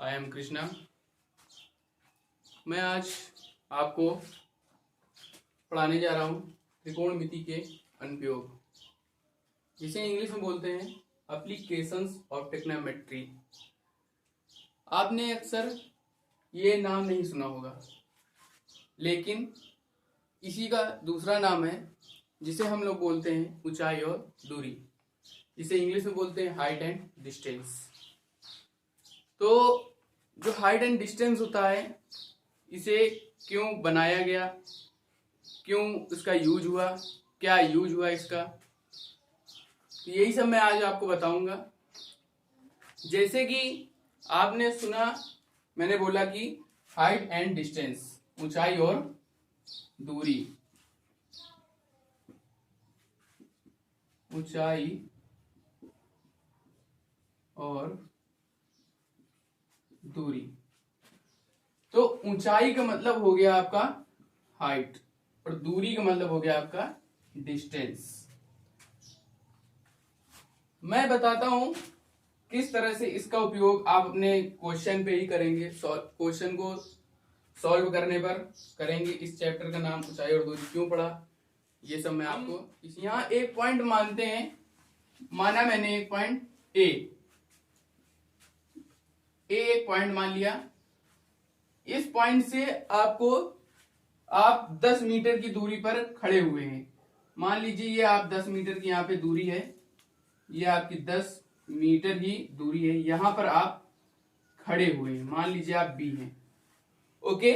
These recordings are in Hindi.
I am Krishna. मैं आज आपको पढ़ाने जा रहा हूँ त्रिकोणमिति के अनुप्रयोग, जिसे इंग्लिश में बोलते हैं एप्लीकेशंस ऑफ ट्रिग्नोमेट्री। आपने अक्सर ये नाम नहीं सुना होगा, लेकिन इसी का दूसरा नाम है जिसे हम लोग बोलते हैं ऊंचाई और दूरी, जिसे इंग्लिश में बोलते हैं हाइट एंड डिस्टेंस। तो जो हाइट एंड डिस्टेंस होता है, इसे क्यों बनाया गया, क्यों इसका यूज हुआ, क्या यूज हुआ इसका, तो यही सब मैं आज आपको बताऊंगा। जैसे कि आपने सुना, मैंने बोला कि हाइट एंड डिस्टेंस, ऊंचाई और दूरी, ऊंचाई और दूरी। तो ऊंचाई का मतलब हो गया आपका हाइट और दूरी का मतलब हो गया आपका डिस्टेंस। मैं बताता हूं किस तरह से इसका उपयोग आप अपने क्वेश्चन पे ही करेंगे, क्वेश्चन को सॉल्व करने पर करेंगे। इस चैप्टर का नाम ऊंचाई और दूरी क्यों पढ़ा, ये सब मैं आपको यहाँ एक पॉइंट मानते हैं। माना मैंने एक पॉइंट ए एक पॉइंट मान लिया। इस पॉइंट से आप 10 मीटर की दूरी पर खड़े हुए हैं। मान लीजिए ये आप 10 मीटर की यहाँ पे दूरी है, ये आपकी 10 मीटर की दूरी है, यहां पर आप खड़े हुए हैं। मान लीजिए आप बी हैं, ओके।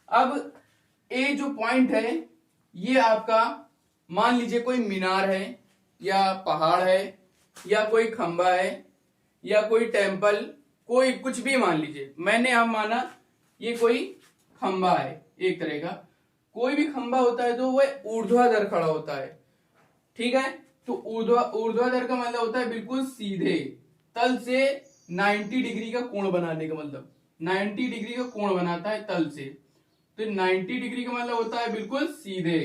अब ए जो पॉइंट है, ये आपका मान लीजिए कोई मीनार है या पहाड़ है या कोई खंबा है या कोई टेम्पल, कोई कुछ भी मान लीजिए। मैंने अब माना ये कोई खंबा है, एक तरह का कोई भी खंबा होता है तो वह ऊर्ध्वाधर खड़ा होता है, ठीक है। तो ऊर्ध्वाधर का मतलब होता है बिल्कुल सीधे तल से 90 डिग्री का कोण बनाने का, मतलब 90 डिग्री का कोण बनाता है तल से। तो 90 डिग्री का मतलब होता है बिल्कुल सीधे।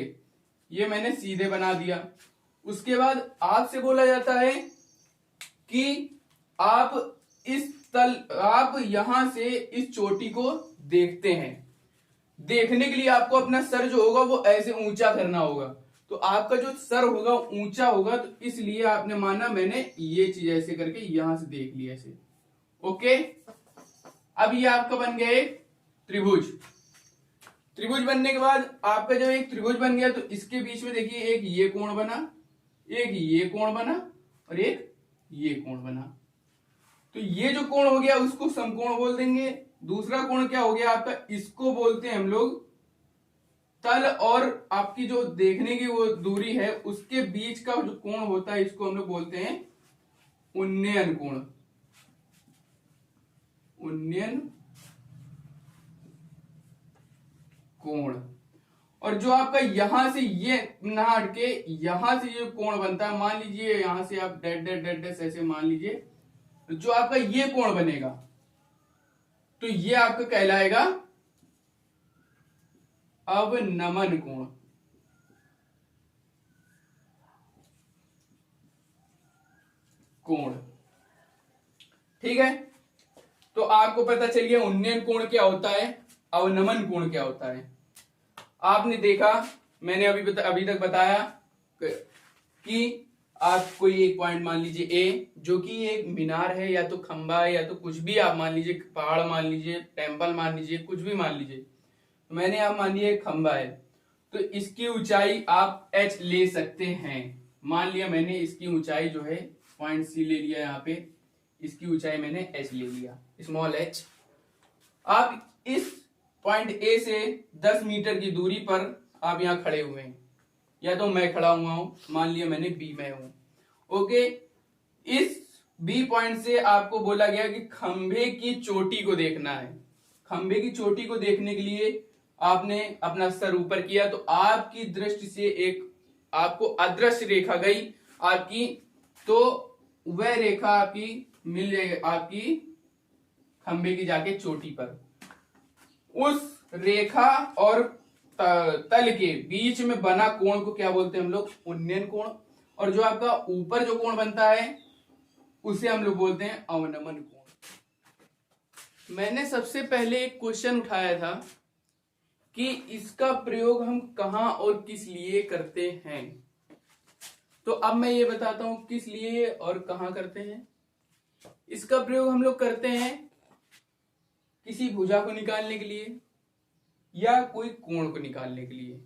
ये मैंने सीधे बना दिया। उसके बाद आपसे बोला जाता है कि आप आप यहां से इस चोटी को देखते हैं। देखने के लिए आपको अपना सर जो होगा वो ऐसे ऊंचा करना होगा। तो आपका जो सर होगा ऊंचा होगा, तो इसलिए आपने माना मैंने ये चीज ऐसे करके यहां से देख लिया ऐसे, ओके। अब ये आपका बन गया एक त्रिभुज। त्रिभुज बनने के बाद आपका जब एक त्रिभुज बन गया, तो इसके बीच में देखिए एक ये कोण बना, एक ये कोण बना और एक ये कोण बना। तो ये जो कोण हो गया उसको समकोण बोल देंगे। दूसरा कोण क्या हो गया आपका, इसको बोलते हैं हम लोग तल और आपकी जो देखने की वो दूरी है उसके बीच का जो कोण होता है, इसको हम लोग बोलते हैं उन्नयन कोण। उन्नयन कोण। और जो आपका यहां से ये ना हट के यहां से ये कोण बनता है, मान लीजिए यहां से आप डेड डेड डेड डेड ऐसे मान लीजिए, जो आपका ये कोण बनेगा तो ये आपका कहलाएगा अवनमन कोण। कोण, ठीक है। तो आपको पता चल गया उन्नयन कोण क्या होता है, अवनमन कोण क्या होता है। आपने देखा, मैंने अभी तक बताया कि आप कोई एक पॉइंट मान लीजिए ए, जो कि एक मीनार है या तो खंबा है या तो कुछ भी आप मान लीजिए, पहाड़ मान लीजिए, टेम्पल मान लीजिए, कुछ भी मान लीजिए। तो मैंने आप मान लिया एक खंबा है, तो इसकी ऊंचाई आप h ले सकते हैं। मान लिया मैंने इसकी ऊंचाई जो है पॉइंट सी ले लिया, यहाँ पे इसकी ऊंचाई मैंने h ले लिया, स्मॉल h। आप इस पॉइंट ए से 10 मीटर की दूरी पर आप यहाँ खड़े हुए हैं, या तो मैं खड़ा हुआ हूं, मान लिया मैंने बी में हूं, ओके। इस बी पॉइंट से आपको बोला गया कि खंबे की चोटी को देखना है। खंबे की चोटी को देखने के लिए आपने अपना सर ऊपर किया, तो आपकी दृष्टि से एक आपको अदृश्य रेखा गई आपकी, तो वह रेखा आपकी मिल जाएगी आपकी खंबे की जाके चोटी पर। उस रेखा और तल के बीच में बना कोण को क्या बोलते हैं हम लोग, उन्नयन कोण। और जो आपका ऊपर जो कोण बनता है उसे हम लोग बोलते हैं अवनमन कोण। मैंने सबसे पहले एक क्वेश्चन उठाया था कि इसका प्रयोग हम कहां और किस लिए करते हैं। तो अब मैं ये बताता हूं किस लिए और कहां करते हैं। इसका प्रयोग हम लोग करते हैं किसी भुजा को निकालने के लिए या कोई कोण को निकालने के लिए,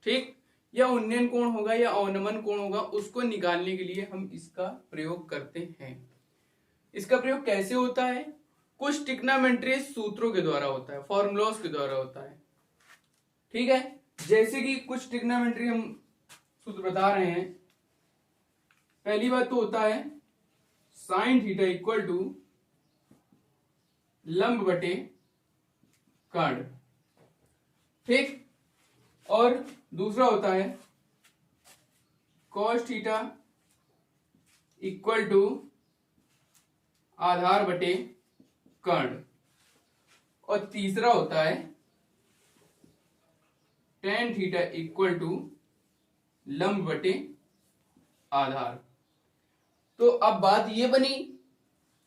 ठीक, या उन्नयन कोण होगा या अवनमन कोण होगा, उसको निकालने के लिए हम इसका प्रयोग करते हैं। इसका प्रयोग कैसे होता है? कुछ ट्रिग्नोमेट्री सूत्रों के द्वारा होता है, फॉर्मूलास के द्वारा होता है, ठीक है। जैसे कि कुछ ट्रिग्नोमेट्री हम सूत्र बता रहे हैं। पहली बात तो होता है साइन थीटा इक्वल टू लंब बटे कर्ण, ठीक। और दूसरा होता है कॉस थीटा इक्वल टू आधार बटे कर्ण। और तीसरा होता है टेन थीटा इक्वल टू लंब बटे आधार। तो अब बात ये बनी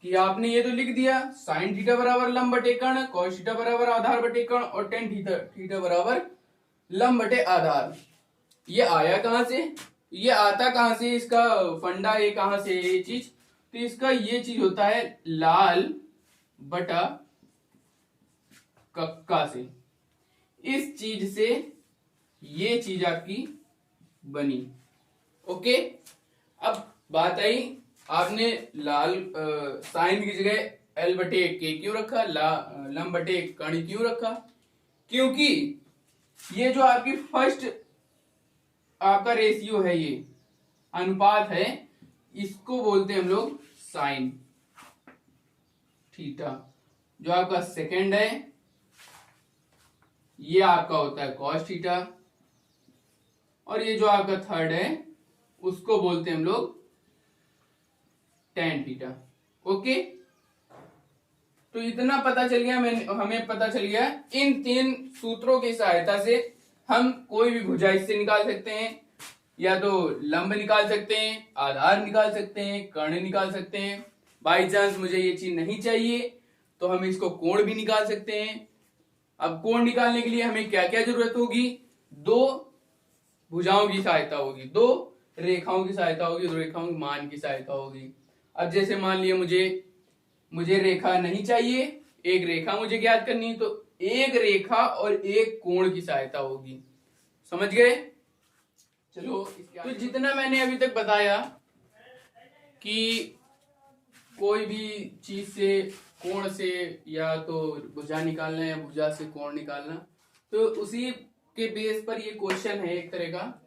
कि आपने ये तो लिख दिया साइन थीटा बराबर लंब बटे कर्ण, कॉस थीटा बराबर आधार बटे कर्ण और टेन थीटा बराबर लंब बटे आधार। ये आया कहां से, ये आता कहां से, इसका फंडा ये कहां से, ये चीज, तो इसका ये चीज होता है लाल बटा कक्का से। इस चीज से ये चीज आपकी बनी, ओके। अब बात आई, आपने लाल साइन की जगह एल बटे के क्यों रखा, लंब बटे कर्ण क्यों रखा? क्योंकि ये जो आपकी फर्स्ट आपका रेशियो है, ये अनुपात है, इसको बोलते हैं हम लोग साइन थीटा। जो आपका सेकंड है ये आपका होता है कॉस थीटा, और ये जो आपका थर्ड है उसको बोलते हैं हम लोग टेन थीटा, ओके। तो इतना पता चल गया, हमें पता चल गया इन तीन सूत्रों की सहायता से हम कोई भी भुजा इससे निकाल सकते हैं, या तो लंब निकाल सकते हैं, आधार निकाल सकते हैं, कर्ण निकाल सकते हैं। बाई चांस मुझे ये चीज नहीं चाहिए तो हम इसको कोण भी निकाल सकते हैं। अब कोण निकालने के लिए हमें क्या क्या जरूरत होगी? दो भुजाओं की सहायता होगी, दो रेखाओं की सहायता होगी, दो रेखाओं के मान की सहायता होगी। अब जैसे मान लिया मुझे रेखा नहीं चाहिए, एक रेखा मुझे ज्ञात करनी है, तो एक रेखा और एक कोण की सहायता होगी। समझ गए? चलो, तो जितना मैंने अभी तक बताया कि कोई भी चीज से, कोण से या तो भुजा निकालना या भुजा से कोण निकालना, तो उसी के बेस पर ये क्वेश्चन है एक तरह का।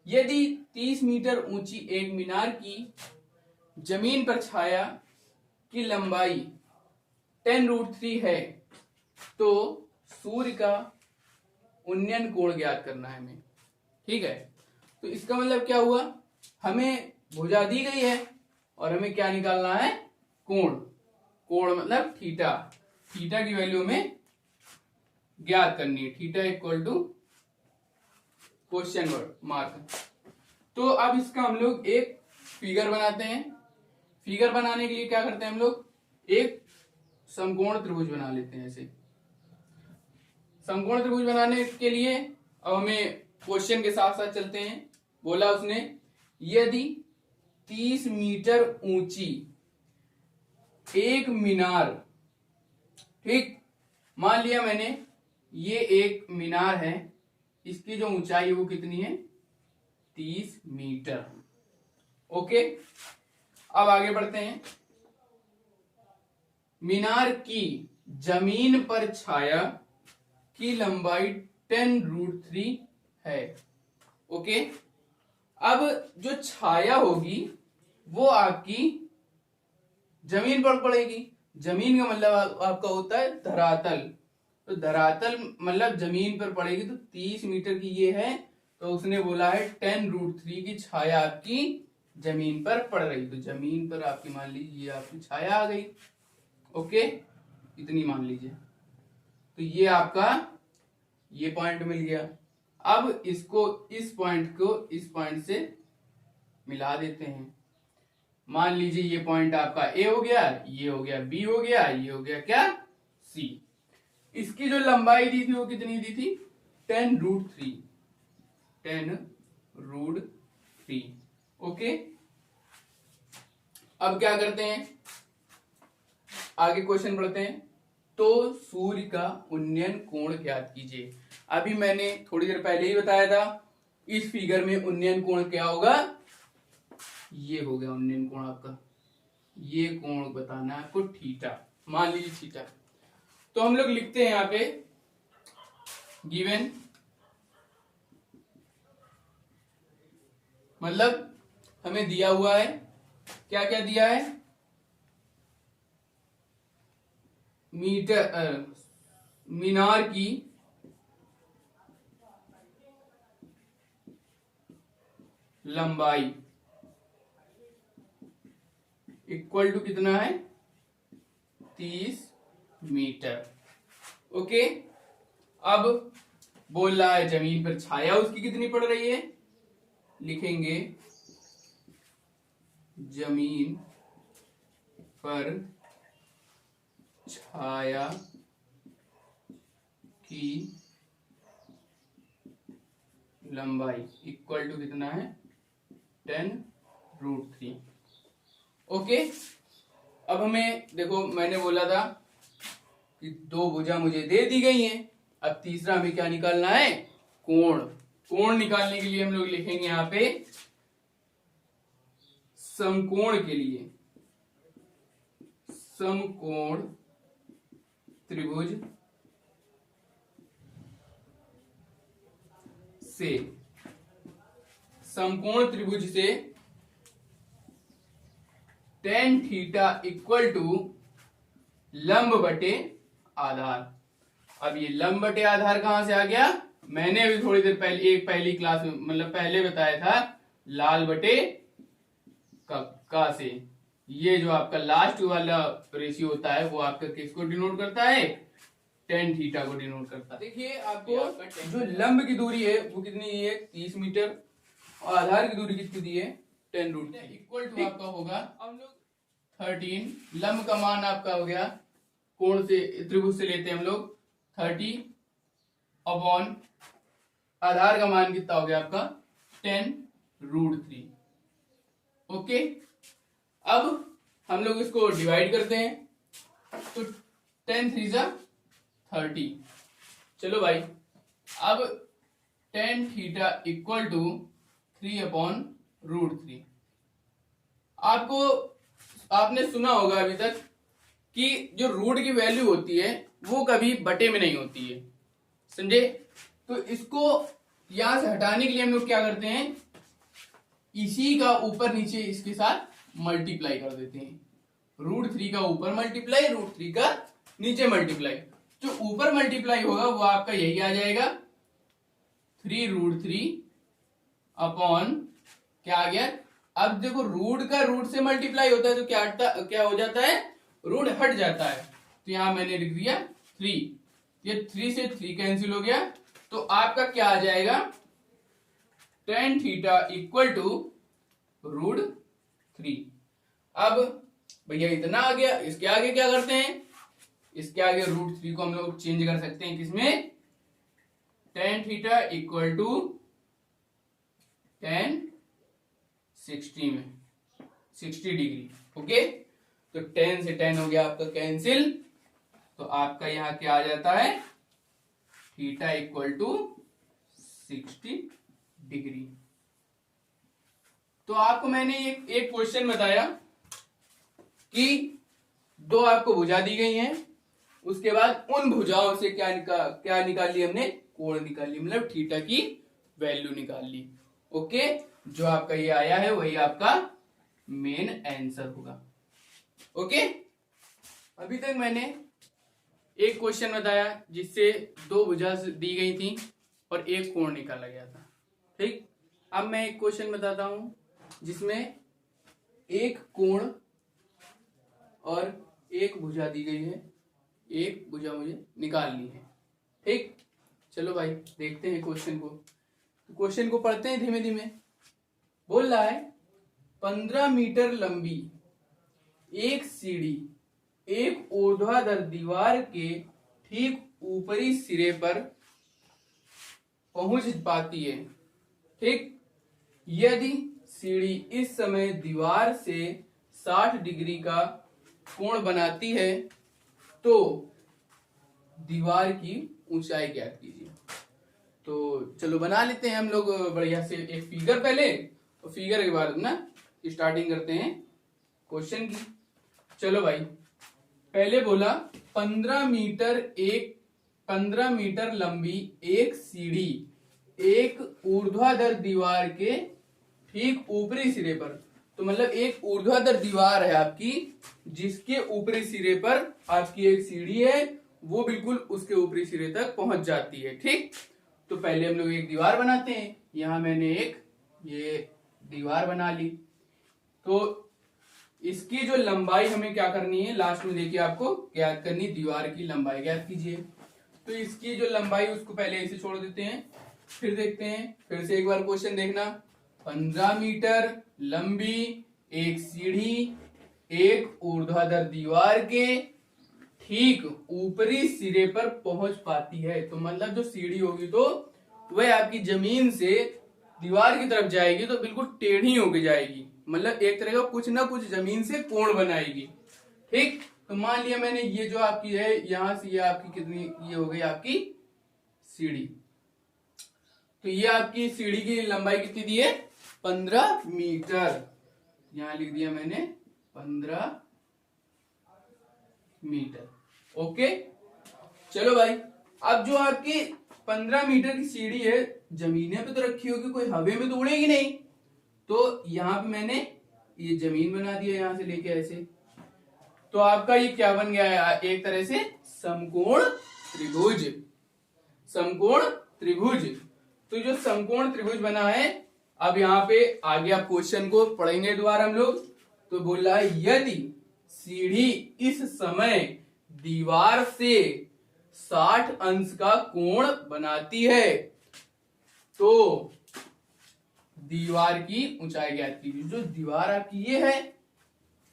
यदि 30 मीटर ऊंची एक मीनार की जमीन पर छाया की लंबाई 10√3 है तो सूर्य का उन्नयन कोण ज्ञात करना है हमें, ठीक है। तो इसका मतलब क्या हुआ, हमें भुजा दी गई है और हमें क्या निकालना है? कोण। कोण मतलब थीटा, थीटा की वैल्यू में ज्ञात करनी है, theta equal to question mark. तो अब इसका हम लोग एक फिगर बनाते हैं। फिगर बनाने के लिए क्या करते हैं हम लोग? एक समकोण त्रिभुज बना लेते हैं। ऐसे समकोण त्रिभुज बनाने के लिए अब हमें क्वेश्चन के साथ साथ चलते हैं। बोला उसने यदि 30 मीटर ऊंची एक मीनार, ठीक, मान लिया मैंने ये एक मीनार है, इसकी जो ऊंचाई है वो कितनी है? 30 मीटर, ओके। अब आगे बढ़ते हैं। मीनार की जमीन पर छाया की लंबाई 10√3 है, ओके। अब जो छाया होगी वो आपकी जमीन पर पड़ेगी। जमीन का मतलब आपका होता है धरातल, तो धरातल मतलब जमीन पर पड़ेगी। तो 30 मीटर की ये है, तो उसने बोला है 10√3 की छाया आपकी जमीन पर पड़ रही। तो जमीन पर आपकी मान लीजिए ये आपकी छाया आ गई, ओके, इतनी मान लीजिए। तो ये आपका ये पॉइंट मिल गया। अब इसको, इस पॉइंट को इस पॉइंट से मिला देते हैं। मान लीजिए ये पॉइंट आपका ए हो गया, ये हो गया बी हो गया, ये हो गया क्या सी। इसकी जो लंबाई दी थी वो कितनी दी थी 10√3, 10√3। ओके, अब क्या करते हैं, आगे क्वेश्चन पढ़ते हैं। तो सूर्य का उन्नयन कोण ज्ञात कीजिए। अभी मैंने थोड़ी देर पहले ही बताया था, इस फिगर में उन्नयन कोण क्या होगा, ये हो गया उन्नयन कोण आपका, ये कोण बताना है आपको थीटा, मान लीजिए थीटा। तो हम लोग लिखते हैं यहां पे गिवन, मतलब हमें दिया हुआ है, क्या क्या दिया है, मीनार की लंबाई इक्वल टू कितना है 30 मीटर। ओके, अब बोल रहा है जमीन पर छाया उसकी कितनी पड़ रही है, लिखेंगे जमीन पर छाया की लंबाई इक्वल टू कितना है 10√3। ओके, अब हमें देखो मैंने बोला था कि दो भुजा मुझे दे दी गई हैं, अब तीसरा हमें क्या निकालना है, कोण। कोण निकालने के लिए हम लोग लिखेंगे यहां पे समकोण के लिए, समकोण त्रिभुज से, समकोण त्रिभुज से tan थीटा इक्वल टू लंब बटे आधार। अब ये लंब बटे आधार कहां से आ गया, मैंने अभी थोड़ी देर पहले एक पहली क्लास में मतलब पहले बताया था लाल बटे का से। ये जो आपका लास्ट वाला रेशियो होता है वो आपका किसको डिनोट करता है, tan थीटा को डिनोट करता है। देखिए आपको जो लंब की दूरी है वो कितनी है 30 मीटर और आधार की दूरी कितनी दी है 10√3 इक्वल टू आपका होगा हम लोग 13, लंब का मान आपका हो गया, कोण से त्रिभुज से लेते हैं हम लोग 30 अपॉन आधार का मान कितना हो गया आपका 10√3। ओके, अब हम लोग इसको डिवाइड करते हैं, तो 10×3 = 30। चलो भाई, अब tan थीटा इक्वल टू 3/√3। आपको आपने सुना होगा अभी तक कि जो रूट की वैल्यू होती है वो कभी बटे में नहीं होती है, समझे। तो इसको यहां से हटाने के लिए हम लोग क्या करते हैं, इसी का ऊपर नीचे इसके साथ मल्टीप्लाई कर देते हैं। √3 का ऊपर मल्टीप्लाई, √3 का नीचे मल्टीप्लाई। जो ऊपर मल्टीप्लाई होगा वो आपका यही आ जाएगा 3√3 अपॉन क्या आ गया। अब देखो रूट का रूट से मल्टीप्लाई होता है तो क्या हो जाता है, रूट हट जाता है। तो यहां मैंने लिख दिया 3, ये 3 से 3 कैंसिल हो गया, तो आपका क्या आ जाएगा tan थीटा इक्वल टू √3। अब भैया इतना आ गया, इसके आगे क्या करते हैं, इसके आगे √3 को हम लोग चेंज कर सकते हैं किसमें, tan theta equal to tan 60 में, 60 डिग्री। ओके, तो tan से tan हो गया आपका कैंसिल, तो आपका यहां क्या आ जाता है थीटा इक्वल टू 60 डिग्री। तो आपको मैंने एक क्वेश्चन बताया कि दो आपको भुजा दी गई हैं, उसके बाद उन भुजाओं से क्या निकाल ली हमने, कोण निकाल ली, मतलब थीटा की वैल्यू निकाल ली। ओके, जो आपका ये आया है वही आपका मेन आंसर होगा। ओके, अभी तक मैंने एक क्वेश्चन बताया जिससे दो भुजा दी गई थी और एक कोण निकाला गया था, ठीक। अब मैं एक क्वेश्चन बताता हूं जिसमें एक कोण और एक भुजा दी गई है, एक भुजा मुझे निकालनी है, ठीक। चलो भाई देखते हैं क्वेश्चन को, तो क्वेश्चन को पढ़ते हैं धीमे धीमे। बोल रहा है 15 मीटर लंबी एक सीढ़ी एक ऊर्ध्वाधर दीवार के ठीक ऊपरी सिरे पर पहुंच पाती है। ठीक, यदि सीढ़ी इस समय दीवार से 60 डिग्री का कोण बनाती है तो दीवार की ऊंचाई ज्ञात कीजिए। तो चलो बना लेते हैं हम लोग बढ़िया से एक फिगर पहले, तो फिगर के बाद ना स्टार्टिंग करते हैं क्वेश्चन की। चलो भाई, पहले बोला 15 मीटर लंबी एक सीढ़ी एक ऊर्ध्वाधर दीवार के ठीक ऊपरी सिरे पर, तो मतलब एक ऊर्ध्वाधर दीवार है आपकी जिसके ऊपरी सिरे पर आपकी एक सीढ़ी है, वो बिल्कुल उसके ऊपरी सिरे तक पहुंच जाती है। ठीक, तो पहले हम लोग एक दीवार बनाते हैं। यहां मैंने एक ये दीवार बना ली। तो इसकी जो लंबाई हमें क्या करनी है, लास्ट में देखिए आपको ज्ञात करनी, दीवार की लंबाई ज्ञात कीजिए। तो इसकी जो लंबाई उसको पहले ऐसे छोड़ देते हैं, फिर देखते हैं, फिर से एक बार क्वेश्चन देखना। 15 मीटर लंबी एक सीढ़ी एक ऊर्ध्वाधर दीवार के ठीक ऊपरी सिरे पर पहुंच पाती है। तो मतलब जो सीढ़ी होगी तो वह आपकी जमीन से दीवार की तरफ जाएगी तो बिल्कुल टेढ़ी होके जाएगी, मतलब एक तरह का कुछ ना कुछ जमीन से कोण बनाएगी। ठीक, तो मान लिया मैंने ये जो आपकी है यहां से ये आपकी कितनी, ये हो गई आपकी सीढ़ी। तो ये आपकी सीढ़ी की लंबाई कितनी दी है, 15 मीटर। यहां लिख दिया मैंने 15 मीटर। ओके, चलो भाई, अब जो आपकी 15 मीटर की सीढ़ी है जमीने पे तो रखी होगी, कोई हवा में तो उड़ेगी नहीं। तो यहां पे मैंने ये जमीन बना दिया यहां से लेके ऐसे, तो आपका ये क्या बन गया है, एक तरह से समकोण त्रिभुज। समकोण त्रिभुज, तो जो समकोण त्रिभुज बना है, अब यहाँ पे आगे आप क्वेश्चन को पढ़ेंगे दोबारा हम लोग। तो बोला है यदि सीढ़ी इस समय दीवार से 60 अंश का कोण बनाती है तो दीवार की ऊंचाई ज्ञात कीजिए। जो दीवार आपकी ये है,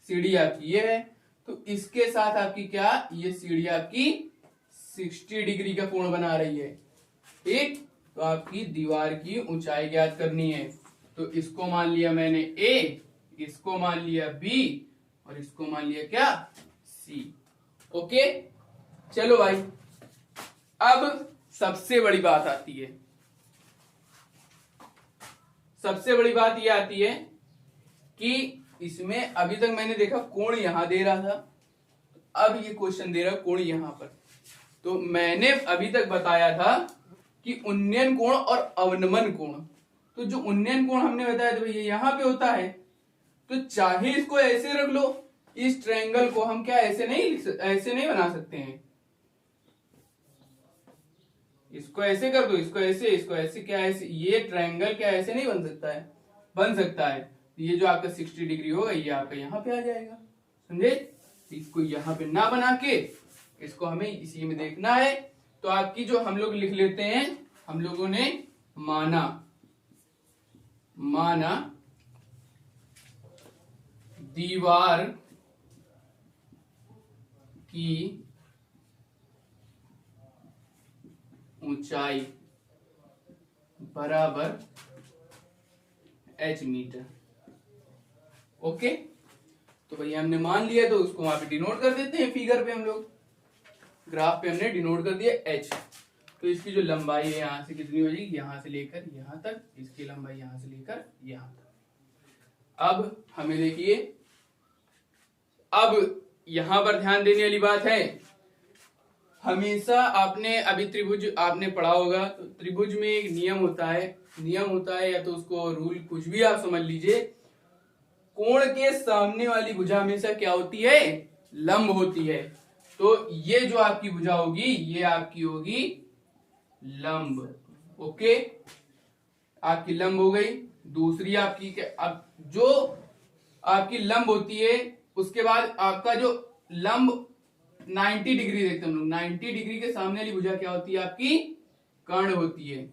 सीढ़ी आपकी ये है, तो इसके साथ आपकी क्या, ये सीढ़ी आपकी 60 डिग्री का कोण बना रही है। ठीक, तो आपकी दीवार की ऊंचाई ज्ञात करनी है। तो इसको मान लिया मैंने ए, इसको मान लिया बी और इसको मान लिया क्या, सी। ओके, चलो भाई, अब सबसे बड़ी बात आती है। सबसे बड़ी बात यह आती है कि इसमें अभी तक मैंने देखा कोण यहां दे रहा था, अब ये क्वेश्चन दे रहा कोण यहां पर। तो मैंने अभी तक बताया था कि उन्नयन कोण और अवनमन कोण। तो जो उन्नयन कोण हमने बताया था भैया यहां पे होता है, तो चाहे इसको ऐसे रख लो, इस ट्रायंगल को हम क्या ऐसे नहीं बना सकते हैं, इसको ऐसे कर दो, इसको ऐसे क्या ऐसे, ये ट्रायंगल क्या ऐसे नहीं बन सकता है, बन सकता है। ये जो आपका 60 डिग्री होगा ये आपका यहाँ पे आ जाएगा, समझे। इसको यहाँ पे ना बना के इसको हमें इसी में देखना है। तो आपकी जो हम लोग लिख लेते हैं, हम लोगों ने माना दीवार की ऊंचाई बराबर h मीटर। ओके, तो भैया हमने मान लिया, तो उसको वहां पे डिनोट कर देते हैं फिगर पे, हम लोग ग्राफ पे हमने डिनोट कर दिया h। तो इसकी जो लंबाई है यहां से कितनी हो जाएगी, यहां से लेकर यहां तक, इसकी लंबाई यहां से लेकर यहां तक। अब हमें देखिए, अब यहां पर ध्यान देने वाली बात है, हमेशा आपने अभी त्रिभुज आपने पढ़ा होगा, तो त्रिभुज में एक नियम होता है या तो उसको रूल कुछ भी आप समझ लीजिए, कोण के सामने वाली भुजा हमेशा क्या होती है, लंब होती है। तो ये जो आपकी भुजा होगी ये आपकी होगी लंब। ओके, आपकी लंब हो गई। दूसरी आपकी अब जो आपकी लंब होती है, उसके बाद आपका जो लंब 90 डिग्री देखते हैं हम लोग, 90 डिग्री के सामने वाली भुजा क्या होती है, आपकी कर्ण होती है।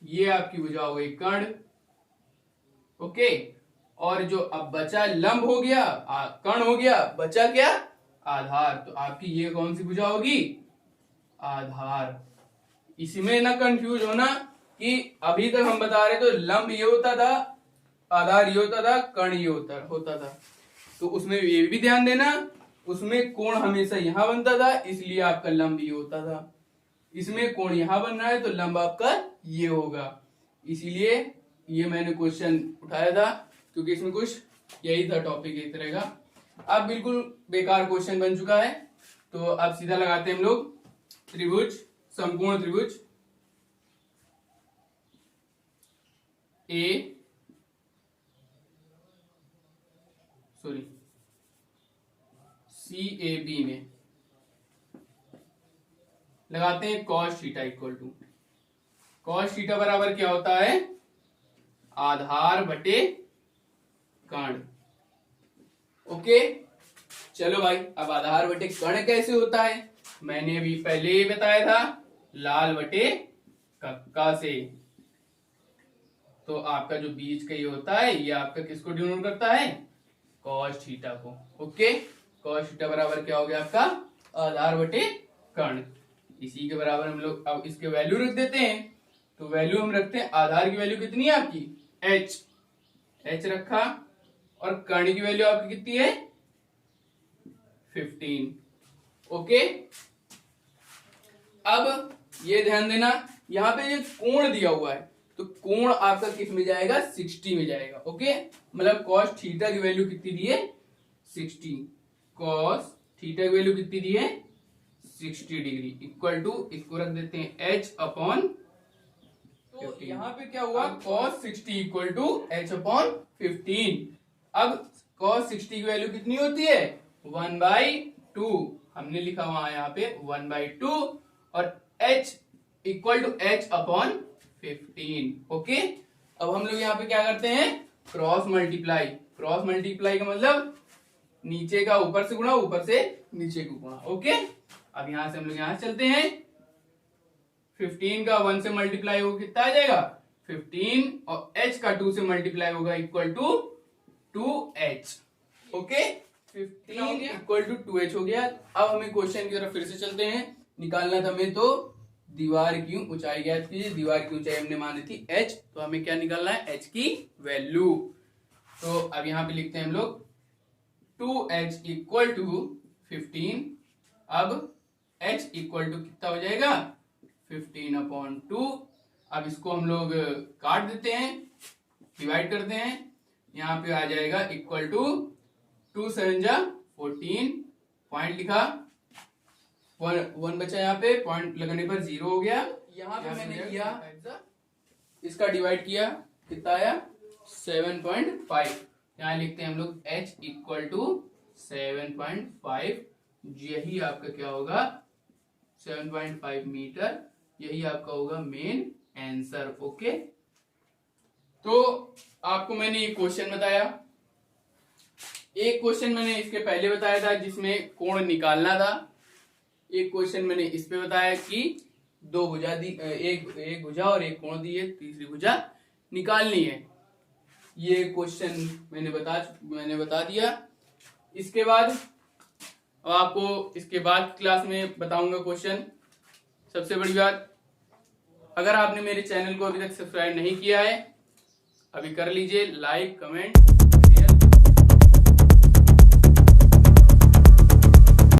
ये आपकी भुजा हो गई कर्ण। ओके, और जो अब बचा लंब हो गया, कर्ण हो गया, बचा क्या, आधार। तो आपकी ये कौन सी भुजा होगी, आधार। इसमें ना कंफ्यूज होना कि अभी तक हम बता रहे तो लंब ये होता था, आधार ये होता था, कर्ण ये होता था। तो उसमें ये भी ध्यान देना, उसमें कोण हमेशा यहां बनता था, इसलिए आपका लंब ये होता था। इसमें कोण यहां बन रहा है तो लंब आपका ये होगा। इसीलिए ये मैंने क्वेश्चन उठाया था, क्योंकि इसमें कुछ यही था टॉपिक एक तरह का। अब बिल्कुल बेकार क्वेश्चन बन चुका है, तो अब सीधा लगाते हैं हम लोग। त्रिभुज, समकोण त्रिभुज CAB में लगाते हैं cos theta equal to, cos theta बराबर क्या होता है, आधार बटे कर्ण। ओके, चलो भाई, अब आधार बटे कर्ण कैसे होता है, मैंने अभी पहले ही बताया था, लाल बटे कक्का से। तो आपका जो बीच का ये होता है, ये आपका किसको डिनोट करता है, cos थीटा को। ओके, cos थीटा बराबर क्या हो गया आपका, आधार बटे कर्ण। इसी के बराबर हम लोग अब इसके वैल्यू रख देते हैं। तो वैल्यू हम रखते हैं, आधार की वैल्यू कितनी है आपकी, h रखा, और कर्ण की वैल्यू आपकी कितनी है, 15। ओके, अब ये ध्यान देना, यहां पे ये कोण दिया हुआ है, तो कोण आपका किस में जाएगा, 60 में जाएगा। ओके, मतलब cos थीटा की वैल्यू कितनी दी है, 60। cos थीटा की वैल्यू कितनी दी है, 60 डिग्री, इक्वल टू, इसको रख देते हैं h अपॉन। तो यहाँ पे क्या हुआ, cos 60 equal to h upon 15। अब cos 60 की वैल्यू कितनी होती है, 1/2, हमने लिखा वहां यहाँ पे 1/2, और h equal to h upon 15। Okay, अब हम लोग यहाँ पे क्या करते हैं, क्रॉस मल्टीप्लाई। क्रॉस मल्टीप्लाई का मतलब नीचे का ऊपर से गुणा, ऊपर से नीचे को गुणा। ओके, अब यहां से हम लोग यहां चलते हैं, 15 का 1 से मल्टीप्लाई होगा कितना आ जाएगा, 15, और h का 2 से मल्टीप्लाई होगा equal to 2h। Okay, 15 equal to 2h हो गया। अब हमें क्वेश्चन की तरफ फिर से चलते हैं, निकालना था हमें तो दीवार की ऊंचाई ज्ञात कीजिए। दीवार की ऊंचाई हमने मानी थी h, तो हमें क्या निकालना है, h की वैल्यू। तो अब यहां पे लिखते हैं हम लोग 2h इक्वल टू 15। अब h इक्वल टू कितना हो जाएगा, 15/2। अब इसको हम लोग काट देते हैं, डिवाइड करते हैं, यहाँ पे आ जाएगा इक्वल टू 2 7 जा 14, पॉइंट लिखा, 1 बचा, यहाँ पे पॉइंट लगने पर 0 हो गया। यहाँ पे मैंने किया, इसका डिवाइड किया, कितना आया, 7.5। यहाँ लिखते हैं हम लोग h इक्वल टू 7.5, यही आपका क्या होगा, 7.5 मीटर, यही आपका होगा मेन आंसर। ओके, तो आपको मैंने ये क्वेश्चन बताया, एक क्वेश्चन मैंने इसके पहले बताया था जिसमें कोण निकालना था, एक क्वेश्चन मैंने इस पे बताया कि दो भुजा दी, एक भुजा और एक कोण दी है, तीसरी भुजा निकालनी है। ये क्वेश्चन मैंने बता दिया। इसके बाद अब आपको इसके बाद क्लास में बताऊंगा क्वेश्चन। सबसे बड़ी बात, अगर आपने मेरे चैनल को अभी तक सब्सक्राइब नहीं किया है, अभी कर लीजिए, लाइक कमेंट